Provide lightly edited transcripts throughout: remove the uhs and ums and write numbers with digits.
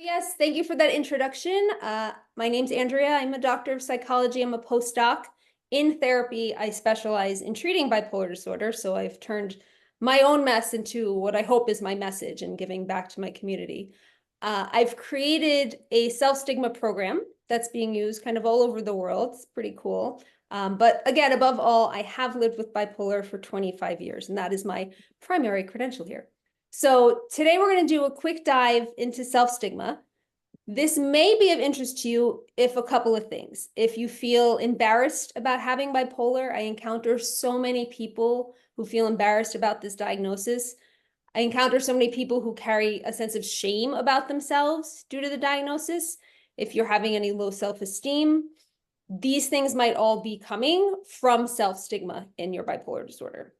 Yes, thank you for that introduction. My name's Andrea. I'm a doctor of psychology. I'm a postdoc in therapy. I specialize in treating bipolar disorder. So I've turned my own mess into what I hope is my message and giving back to my community. I've created a self-stigma program that's being used kind of all over the world. It's pretty cool. But again, above all, I have lived with bipolar for 25 years, and that is my primary credential here. So today we're going to do a quick dive into self-stigma. This may be of interest to you if a couple of things. If you feel embarrassed about having bipolar, I encounter so many people who feel embarrassed about this diagnosis. I encounter so many people who carry a sense of shame about themselves due to the diagnosis. If you're having any low self-esteem, these things might all be coming from self-stigma in your bipolar disorder.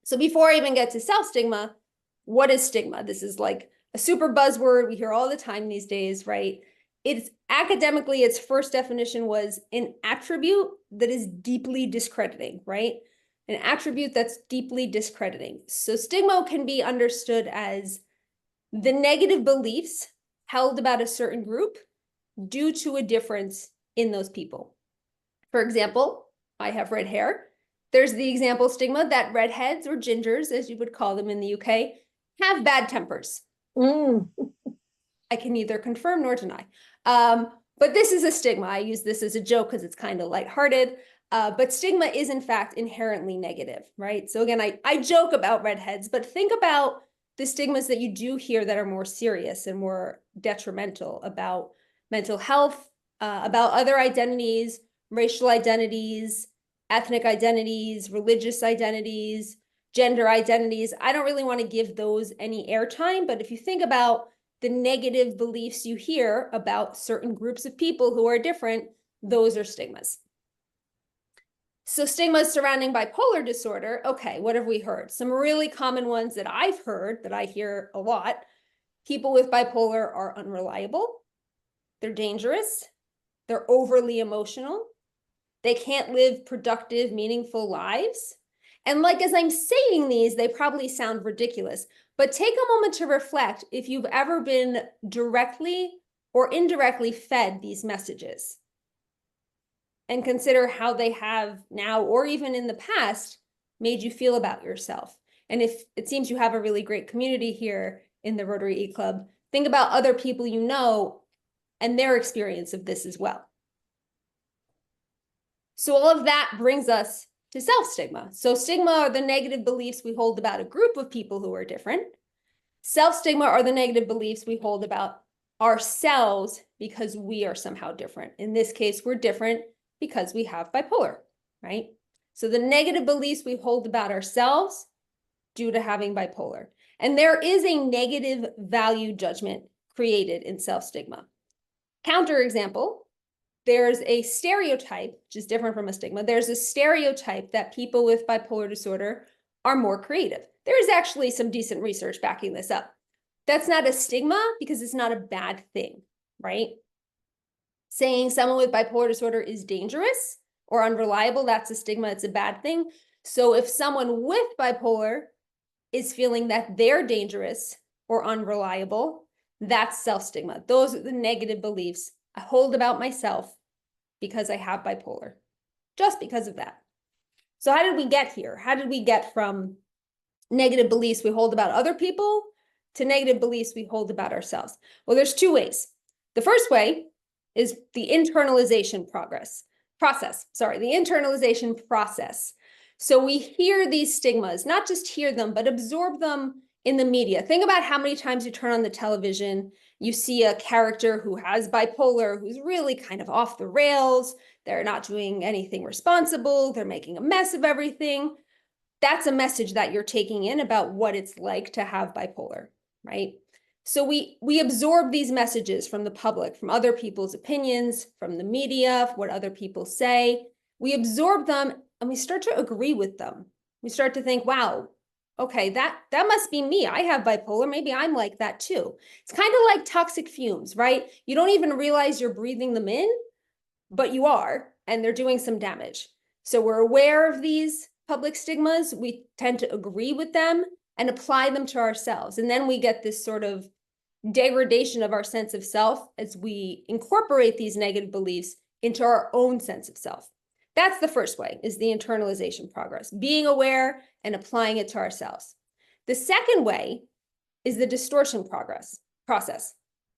So before I even get to self-stigma, what is stigma? This is like a super buzzword we hear all the time these days, right? It's academically, its first definition was an attribute that is deeply discrediting, right? An attribute that's deeply discrediting. So stigma can be understood as the negative beliefs held about a certain group due to a difference in those people. For example, I have red hair. There's the example stigma that redheads or gingers, as you would call them in the UK, have bad tempers. I can neither confirm nor deny. But this is a stigma. I use this as a joke because it's kind of lighthearted. But stigma is, in fact, inherently negative, right? So again, I joke about redheads, but think about the stigmas that you do hear that are more serious and more detrimental about mental health, about other identities, racial identities, ethnic identities, religious identities, gender identities. I don't really want to give those any airtime, but if you think about the negative beliefs you hear about certain groups of people who are different, those are stigmas. So stigmas surrounding bipolar disorder, okay, what have we heard? Some really common ones that I've heard, that I hear a lot. People with bipolar are unreliable, they're dangerous, they're overly emotional, they can't live productive, meaningful lives. And like as I'm saying these, they probably sound ridiculous, but take a moment to reflect if you've ever been directly or indirectly fed these messages. And consider how they have now, or even in the past, made you feel about yourself. And if it seems you have a really great community here in the Rotary eClub, think about other people you know and their experience of this as well. So all of that brings us to self-stigma. So stigma are the negative beliefs we hold about a group of people who are different. Self-stigma are the negative beliefs we hold about ourselves because we are somehow different. In this case, we're different because we have bipolar, right? So the negative beliefs we hold about ourselves due to having bipolar. And there is a negative value judgment created in self-stigma. Counterexample, there's a stereotype, which is different from a stigma. There's a stereotype that people with bipolar disorder are more creative. There is actually some decent research backing this up. That's not a stigma because it's not a bad thing, right? Saying someone with bipolar disorder is dangerous or unreliable, that's a stigma, it's a bad thing. So if someone with bipolar is feeling that they're dangerous or unreliable, that's self-stigma. Those are the negative beliefs I hold about myself because I have bipolar, just because of that. So how did we get here? How did we get from negative beliefs we hold about other people to negative beliefs we hold about ourselves? Well, there's two ways. The first way is the internalization process. So we hear these stigmas, not just hear them, but absorb them in the media. Think about how many times you turn on the television, you see a character who has bipolar, who's really kind of off the rails. They're not doing anything responsible. They're making a mess of everything. That's a message that you're taking in about what it's like to have bipolar, right? So we absorb these messages from the public, from other people's opinions, from the media, what other people say. We absorb them and we start to agree with them. We start to think, wow, okay, that must be me. I have bipolar. Maybe I'm like that too. It's kind of like toxic fumes, right? You don't even realize you're breathing them in, but you are, and they're doing some damage. So we're aware of these public stigmas. We tend to agree with them and apply them to ourselves. And then we get this sort of degradation of our sense of self as we incorporate these negative beliefs into our own sense of self. That's the first way, is the internalization progress, being aware and applying it to ourselves. The second way is the distortion process.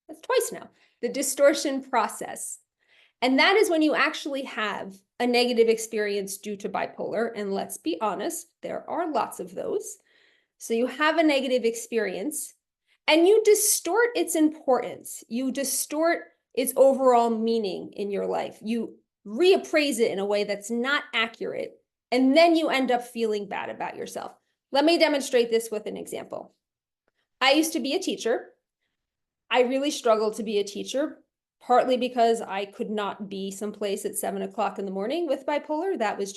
That's twice now. The distortion process. And that is when you actually have a negative experience due to bipolar. And let's be honest, there are lots of those. So you have a negative experience and you distort its importance. You distort its overall meaning in your life. You reappraise it in a way that's not accurate. And then you end up feeling bad about yourself. Let me demonstrate this with an example. I used to be a teacher. I really struggled to be a teacher, partly because I could not be someplace at 7 o'clock in the morning with bipolar. That was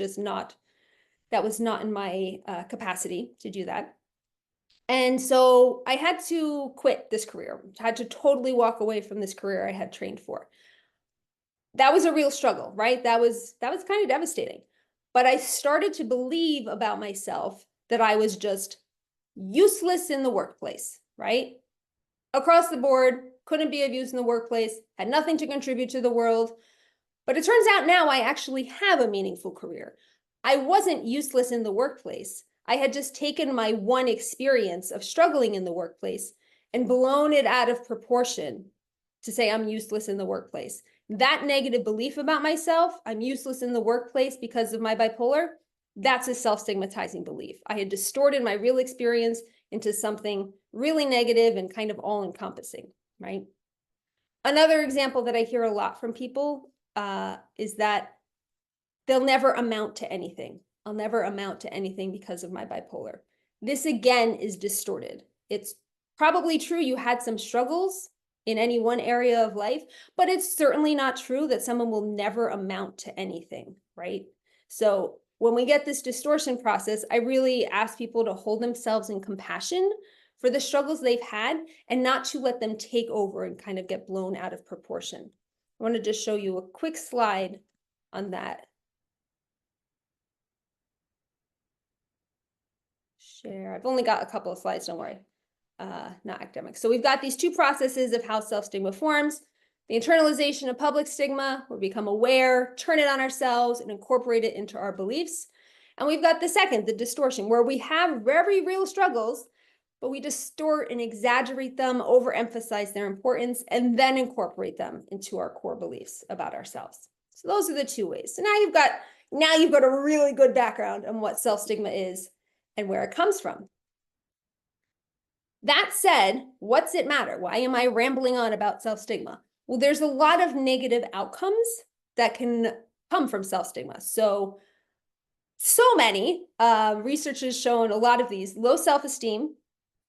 not in my capacity to do that. And so I had to quit this career. I had to totally walk away from this career I had trained for. That was a real struggle, right? That was kind of devastating. But I started to believe about myself that I was just useless in the workplace, right? Across the board, couldn't be of use in the workplace, had nothing to contribute to the world. But it turns out now I actually have a meaningful career. I wasn't useless in the workplace. I had just taken my one experience of struggling in the workplace and blown it out of proportion to say I'm useless in the workplace. That negative belief about myself, I'm useless in the workplace because of my bipolar, that's a self-stigmatizing belief. I had distorted my real experience into something really negative and kind of all-encompassing, right? Another example that I hear a lot from people is that they'll never amount to anything. I'll never amount to anything because of my bipolar. This again is distorted. It's probably true you had some struggles in any one area of life, but it's certainly not true that someone will never amount to anything, right? So when we get this distortion process, I really ask people to hold themselves in compassion for the struggles they've had and not to let them take over and kind of get blown out of proportion. I want to just show you a quick slide on that. Share. I've only got a couple of slides, don't worry. Not academic. So we've got these two processes of how self-stigma forms. The internalization of public stigma, where we become aware, turn it on ourselves, and incorporate it into our beliefs. And we've got the second, the distortion, where we have very real struggles, but we distort and exaggerate them, overemphasize their importance, and then incorporate them into our core beliefs about ourselves. So those are the two ways. So now you've got a really good background on what self-stigma is and where it comes from. That said, what's it matter? Why am I rambling on about self-stigma? Well, there's a lot of negative outcomes that can come from self-stigma. So many. Research has shown a lot of these. Low self-esteem,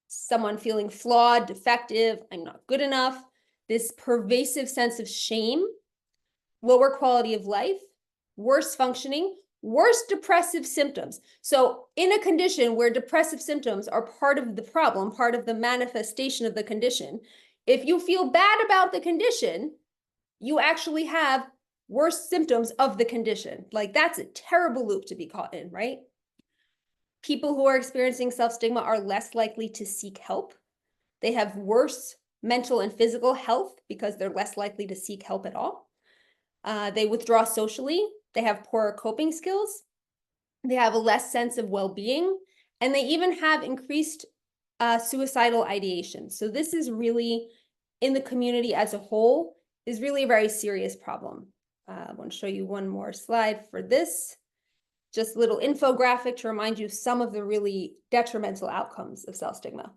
someone feeling flawed, defective, I'm not good enough, this pervasive sense of shame, lower quality of life, worse functioning, worse depressive symptoms. So in a condition where depressive symptoms are part of the problem, part of the manifestation of the condition, if you feel bad about the condition, you actually have worse symptoms of the condition. Like that's a terrible loop to be caught in, right? People who are experiencing self-stigma are less likely to seek help. They have worse mental and physical health because they're less likely to seek help at all. They withdraw socially. They have poorer coping skills. They have a less sense of well-being, and they even have increased suicidal ideation. So this is really, in the community as a whole, is really a very serious problem. I want to show you one more slide for this. Just a little infographic to remind you some of the really detrimental outcomes of self-stigma.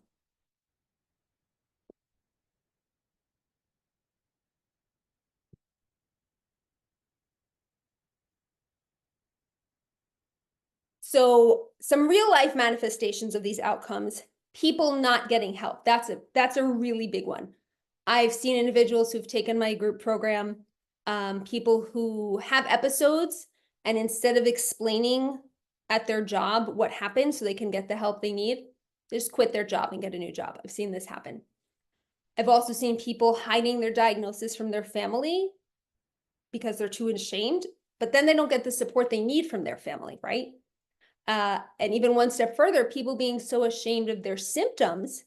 So some real life manifestations of these outcomes, people not getting help. That's a really big one. I've seen individuals who've taken my group program, people who have episodes, and instead of explaining at their job what happened so they can get the help they need, they just quit their job and get a new job. I've seen this happen. I've also seen people hiding their diagnosis from their family because they're too ashamed, but then they don't get the support they need from their family, right? And even one step further, people being so ashamed of their symptoms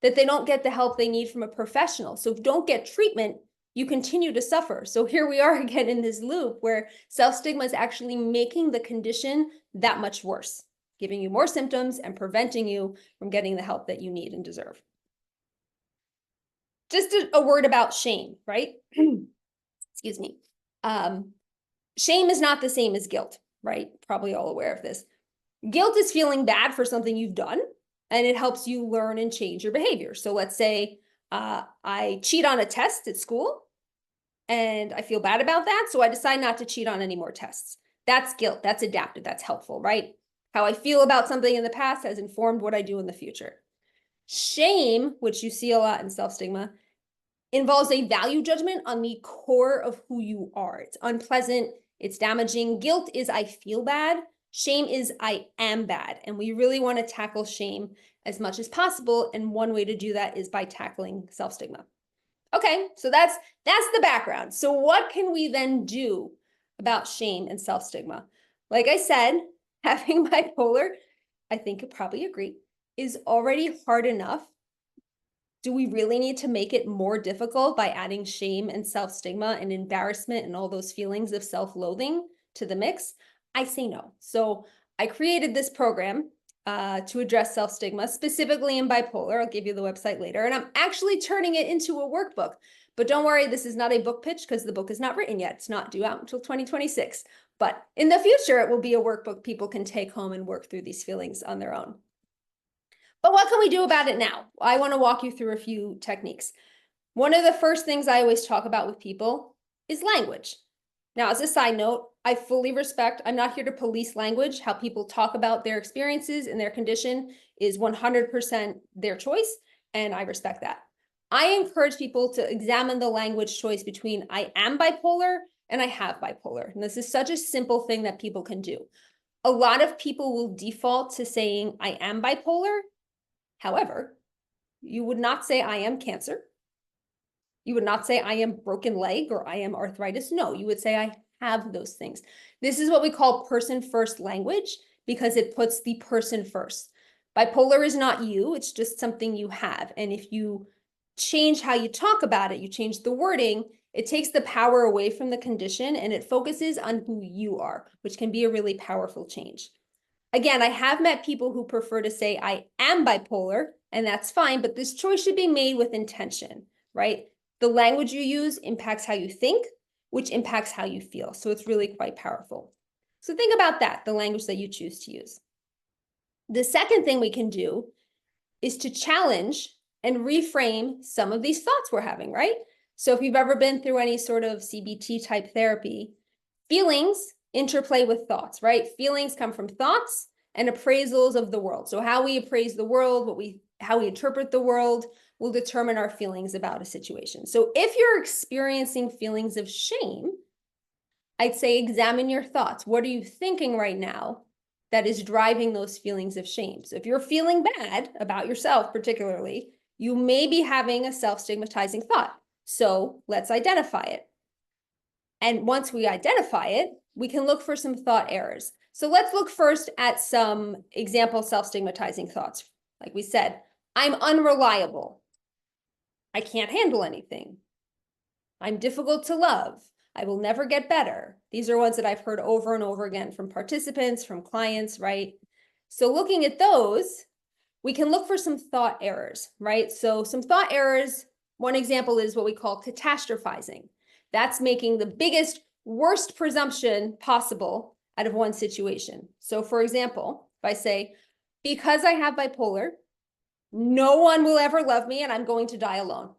that they don't get the help they need from a professional. So if you don't get treatment, you continue to suffer. So here we are again in this loop where self-stigma is actually making the condition that much worse, giving you more symptoms and preventing you from getting the help that you need and deserve. Just a word about shame, right? Excuse me. Shame is not the same as guilt, right? Probably all aware of this. Guilt is feeling bad for something you've done, and it helps you learn and change your behavior. So let's say I cheat on a test at school, and I feel bad about that, so I decide not to cheat on any more tests. That's guilt. That's adaptive. That's helpful, right? How I feel about something in the past has informed what I do in the future. Shame, which you see a lot in self-stigma, involves a value judgment on the core of who you are. It's unpleasant, it's damaging. Guilt is I feel bad. Shame is I am bad. And we really want to tackle shame as much as possible. And one way to do that is by tackling self-stigma. Okay, so that's the background. So what can we then do about shame and self-stigma? Like I said, having bipolar, I think you'll probably agree, is already hard enough. Do we really need to make it more difficult by adding shame and self-stigma and embarrassment and all those feelings of self-loathing to the mix? I say no. So I created this program to address self-stigma, specifically in bipolar. I'll give you the website later. And I'm actually turning it into a workbook. But don't worry, this is not a book pitch because the book is not written yet. It's not due out until 2026. But in the future, it will be a workbook people can take home and work through these feelings on their own. But what can we do about it now? I want to walk you through a few techniques. One of the first things I always talk about with people is language. Now, as a side note, I fully respect, I'm not here to police language. How people talk about their experiences and their condition is 100% their choice, and I respect that. I encourage people to examine the language choice between I am bipolar and I have bipolar. And this is such a simple thing that people can do. A lot of people will default to saying I am bipolar. However, you would not say I am cancer. You would not say I am broken leg or I am arthritis. No, you would say I have those things. This is what we call person first language because it puts the person first. Bipolar is not you, it's just something you have. And if you change how you talk about it, you change the wording, it takes the power away from the condition and it focuses on who you are, which can be a really powerful change. Again, I have met people who prefer to say I am bipolar, and that's fine, but this choice should be made with intention, right? The language you use impacts how you think, which impacts how you feel. So it's really quite powerful. So think about that, the language that you choose to use. The second thing we can do is to challenge and reframe some of these thoughts we're having, right? So if you've ever been through any sort of CBT type therapy, feelings interplay with thoughts, right? Feelings come from thoughts and appraisals of the world. So how we appraise the world, how we interpret the world will determine our feelings about a situation. So if you're experiencing feelings of shame, I'd say examine your thoughts. What are you thinking right now that is driving those feelings of shame? So if you're feeling bad about yourself particularly, you may be having a self-stigmatizing thought. So let's identify it. And once we identify it, we can look for some thought errors. So let's look first at some example self-stigmatizing thoughts. Like we said, I'm unreliable. I can't handle anything. I'm difficult to love. I will never get better. These are ones that I've heard over and over again from participants, from clients, right? So looking at those, we can look for some thought errors, right? So some thought errors, one example is what we call catastrophizing. That's making the biggest, worst presumption possible out of one situation. So for example, if I say, because I have bipolar, no one will ever love me and I'm going to die alone.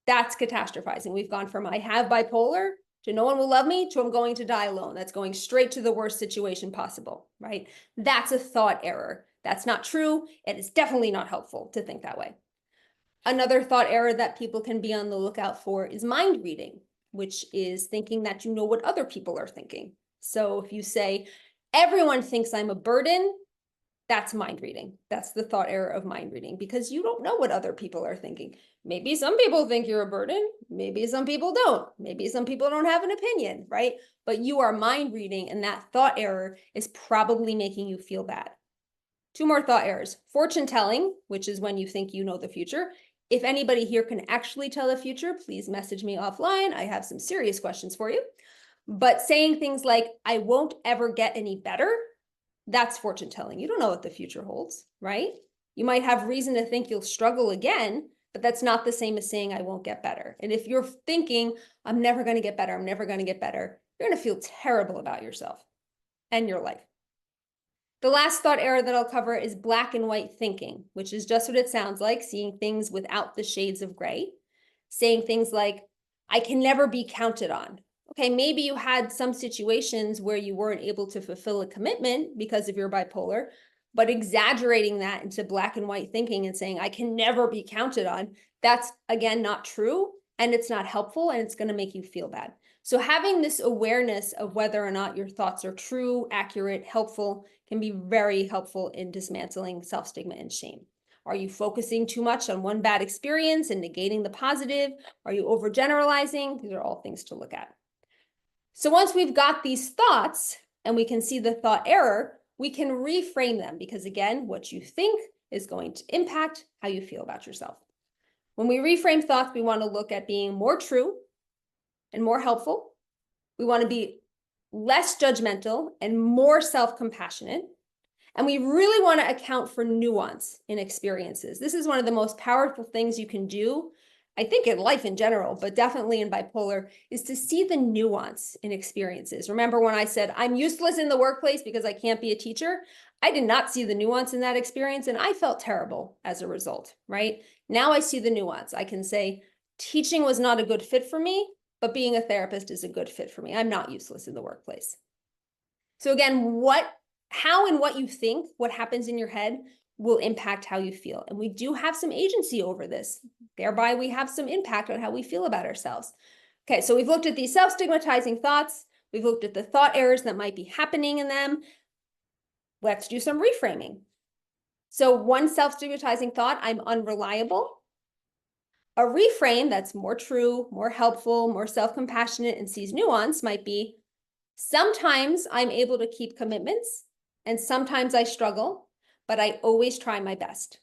That's catastrophizing. We've gone from I have bipolar to no one will love me to I'm going to die alone. That's going straight to the worst situation possible, right? That's a thought error. That's not true. And it's definitely not helpful to think that way. Another thought error that people can be on the lookout for is mind reading, which is thinking that you know what other people are thinking. So if you say, everyone thinks I'm a burden, that's mind reading. That's the thought error of mind reading because you don't know what other people are thinking. Maybe some people think you're a burden. Maybe some people don't. Maybe some people don't have an opinion, right? But you are mind reading and that thought error is probably making you feel bad. Two more thought errors. Fortune telling, which is when you think you know the future. If anybody here can actually tell the future, please message me offline. I have some serious questions for you. But saying things like, I won't ever get any better, that's fortune telling. You don't know what the future holds, right? You might have reason to think you'll struggle again, but that's not the same as saying I won't get better. And if you're thinking, I'm never going to get better, I'm never going to get better, you're going to feel terrible about yourself and your life. The last thought error that I'll cover is black and white thinking, which is just what it sounds like, seeing things without the shades of gray, saying things like, I can never be counted on. Okay, maybe you had some situations where you weren't able to fulfill a commitment because of your bipolar, but exaggerating that into black and white thinking and saying, I can never be counted on, that's, again, not true, and it's not helpful, and it's going to make you feel bad. So having this awareness of whether or not your thoughts are true, accurate, helpful, can be very helpful in dismantling self-stigma and shame. Are you focusing too much on one bad experience and negating the positive? Are you overgeneralizing? These are all things to look at. So once we've got these thoughts and we can see the thought error, we can reframe them because, again, what you think is going to impact how you feel about yourself. When we reframe thoughts, we want to look at being more true and more helpful. We want to be less judgmental and more self-compassionate. And we really want to account for nuance in experiences. This is one of the most powerful things you can do, I think, in life in general, but definitely in bipolar, is to see the nuance in experiences. Remember when I said, I'm useless in the workplace because I can't be a teacher? I did not see the nuance in that experience, and I felt terrible as a result, right? Now I see the nuance. I can say, teaching was not a good fit for me, but being a therapist is a good fit for me. I'm not useless in the workplace. So again, how and what you think, what happens in your head, will impact how you feel. And we do have some agency over this. Thereby, we have some impact on how we feel about ourselves. Okay, so we've looked at these self-stigmatizing thoughts. We've looked at the thought errors that might be happening in them. Let's do some reframing. So one self-stigmatizing thought, I'm unreliable. A reframe that's more true, more helpful, more self-compassionate, and sees nuance might be, sometimes I'm able to keep commitments, and sometimes I struggle, but I always try my best.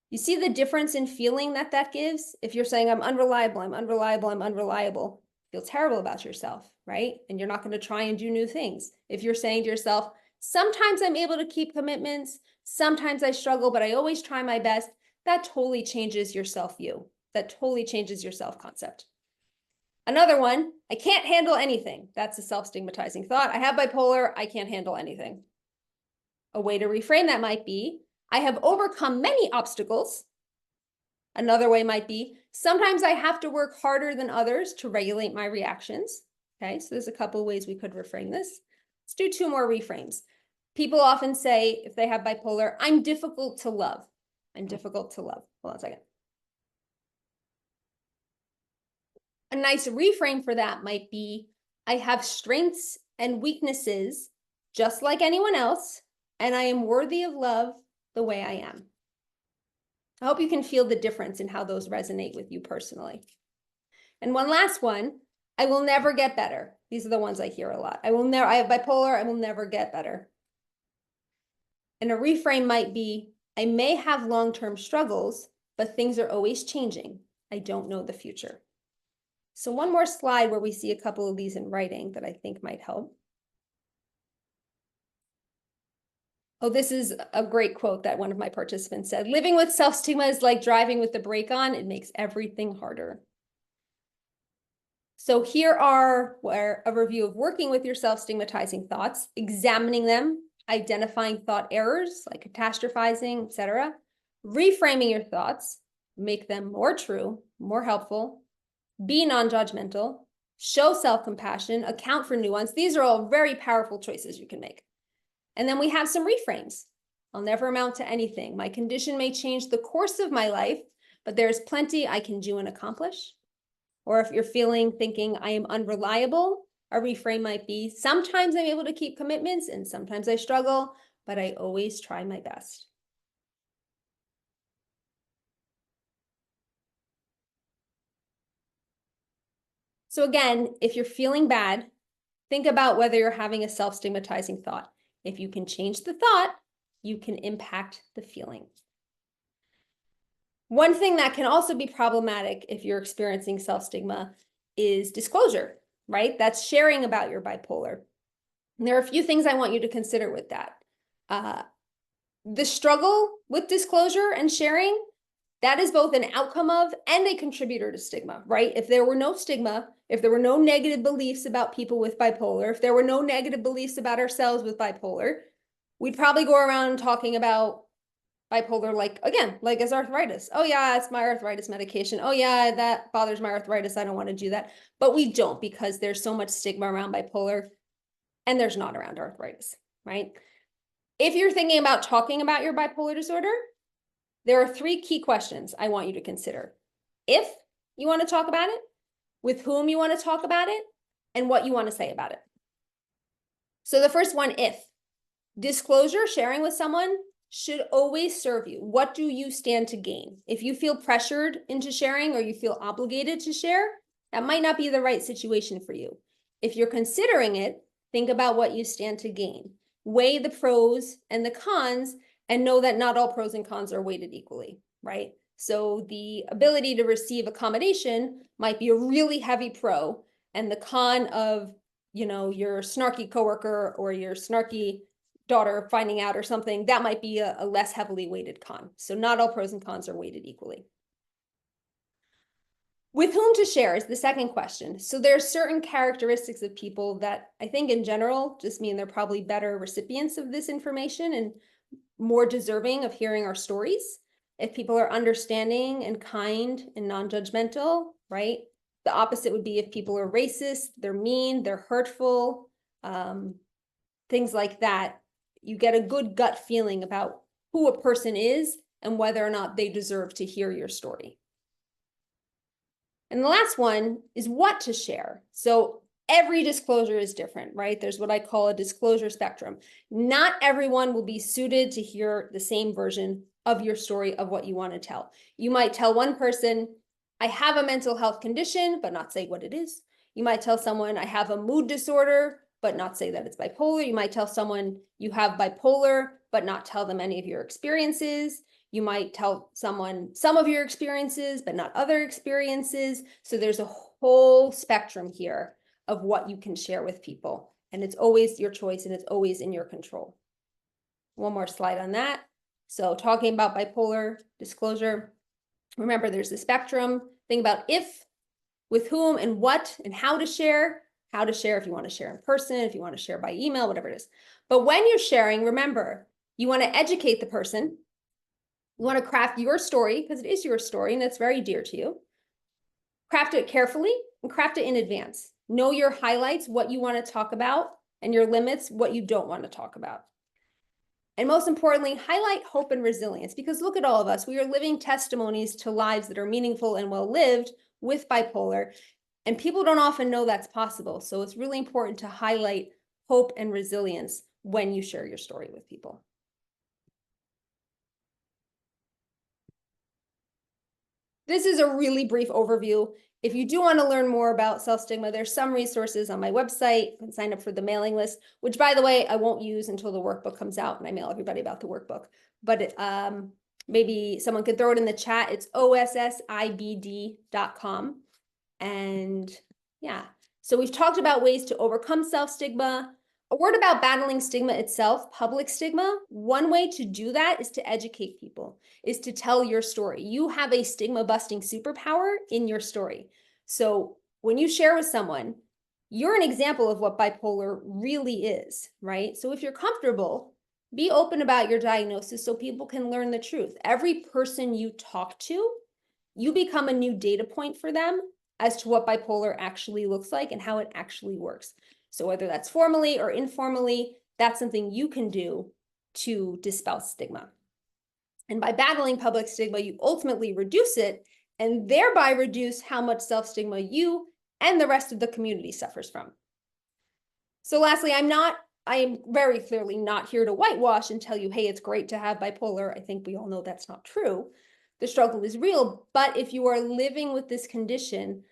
You see the difference in feeling that gives? If you're saying, I'm unreliable, I'm unreliable, I'm unreliable, you feel terrible about yourself, right? And you're not going to try and do new things. If you're saying to yourself, sometimes I'm able to keep commitments, sometimes I struggle, but I always try my best, that totally changes your self-view. That totally changes your self-concept. Another one, I can't handle anything. That's a self-stigmatizing thought. I have bipolar, I can't handle anything. A way to reframe that might be, I have overcome many obstacles. Another way might be, sometimes I have to work harder than others to regulate my reactions. Okay, so there's a couple of ways we could reframe this. Let's do two more reframes. People often say, if they have bipolar, I'm difficult to love. I'm difficult to love. Hold on a second. A nice reframe for that might be, I have strengths and weaknesses just like anyone else, and I am worthy of love the way I am. I hope you can feel the difference in how those resonate with you personally. And one last one, I will never get better. These are the ones I hear a lot. I have bipolar, I will never get better. And a reframe might be, I may have long-term struggles, but things are always changing. I don't know the future. So one more slide where we see a couple of these in writing that I think might help. Oh, this is a great quote that one of my participants said. Living with self-stigma is like driving with the brake on. It makes everything harder. So here are a review of working with your self-stigmatizing thoughts, examining them, identifying thought errors like catastrophizing, etc., reframing your thoughts, make them more true, more helpful, be non-judgmental, show self-compassion, account for nuance. These are all very powerful choices you can make. And then we have some reframes. I'll never amount to anything. My condition may change the course of my life, but there's plenty I can do and accomplish. Or if you're thinking I am unreliable, a reframe might be, sometimes I'm able to keep commitments and sometimes I struggle, but I always try my best. So again, if you're feeling bad, think about whether you're having a self-stigmatizing thought. If you can change the thought, you can impact the feeling. One thing that can also be problematic if you're experiencing self-stigma is disclosure, right? That's sharing about your bipolar. And there are a few things I want you to consider with that. The struggle with disclosure and sharing, that is both an outcome of and a contributor to stigma, right? If there were no stigma, if there were no negative beliefs about people with bipolar, if there were no negative beliefs about ourselves with bipolar, we'd probably go around talking about bipolar like as arthritis. Oh yeah, it's my arthritis medication. Oh yeah, that bothers my arthritis. I don't want to do that. But we don't, because there's so much stigma around bipolar and there's not around arthritis, right? If you're thinking about talking about your bipolar disorder, there are 3 key questions I want you to consider. If you want to talk about it, with whom you want to talk about it, and what you want to say about it. So the first one, if. Disclosure, sharing with someone, should always serve you. What do you stand to gain? If you feel pressured into sharing or you feel obligated to share, that might not be the right situation for you. If you're considering it, think about what you stand to gain. Weigh the pros and the cons, and know that not all pros and cons are weighted equally, right? So the ability to receive accommodation might be a really heavy pro, and the con of, your snarky coworker or your snarky daughter finding out or something, that might be a less heavily weighted con. So not all pros and cons are weighted equally. With whom to share is the second question. So there are certain characteristics of people that I think in general just mean they're probably better recipients of this information and more deserving of hearing our stories. If people are understanding and kind and non-judgmental, right? The opposite would be if people are racist, they're mean, they're hurtful, things like that. You get a good gut feeling about who a person is and whether or not they deserve to hear your story. And the last one is what to share. So every disclosure is different, right? There's what I call a disclosure spectrum. Not everyone will be suited to hear the same version of your story of what you want to tell. You might tell one person, I have a mental health condition, but not say what it is. You might tell someone, I have a mood disorder, but not say that it's bipolar. You might tell someone you have bipolar, but not tell them any of your experiences. You might tell someone some of your experiences, but not other experiences. So there's a whole spectrum here of what you can share with people. And it's always your choice and it's always in your control. One more slide on that. So talking about bipolar disclosure, remember there's the spectrum. Think about if, with whom, and what, and how to share. How to share if you want to share in person, if you want to share by email, whatever it is. But when you're sharing, remember, you want to educate the person. You want to craft your story because it is your story and that's very dear to you. Craft it carefully and craft it in advance. Know your highlights, what you want to talk about, and your limits, what you don't want to talk about. And most importantly, highlight hope and resilience, because look at all of us. We are living testimonies to lives that are meaningful and well-lived with bipolar, and people don't often know that's possible. So it's really important to highlight hope and resilience when you share your story with people. This is a really brief overview. If you do want to learn more about self-stigma, there's some resources on my website. You can sign up for the mailing list, which, by the way, I won't use until the workbook comes out and I mail everybody about the workbook. But maybe someone could throw it in the chat. It's ossibd.com. And yeah, so we've talked about ways to overcome self-stigma. A word about battling stigma itself, public stigma. One way to do that is to educate people, is to tell your story. You have a stigma busting superpower in your story. So when you share with someone, you're an example of what bipolar really is, right? So if you're comfortable, be open about your diagnosis so people can learn the truth. Every person you talk to, you become a new data point for them as to what bipolar actually looks like and how it actually works. So whether that's formally or informally, that's something you can do to dispel stigma. And by battling public stigma, you ultimately reduce it and thereby reduce how much self-stigma you and the rest of the community suffers from. So lastly, I am very clearly not here to whitewash and tell you, hey, it's great to have bipolar. I think we all know that's not true. The struggle is real, but if you are living with this condition,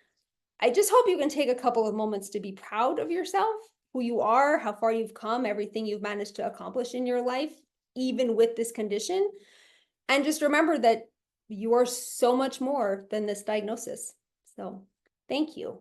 I just hope you can take a couple of moments to be proud of yourself, who you are, how far you've come, everything you've managed to accomplish in your life. even with this condition. And just remember that you are so much more than this diagnosis. So thank you.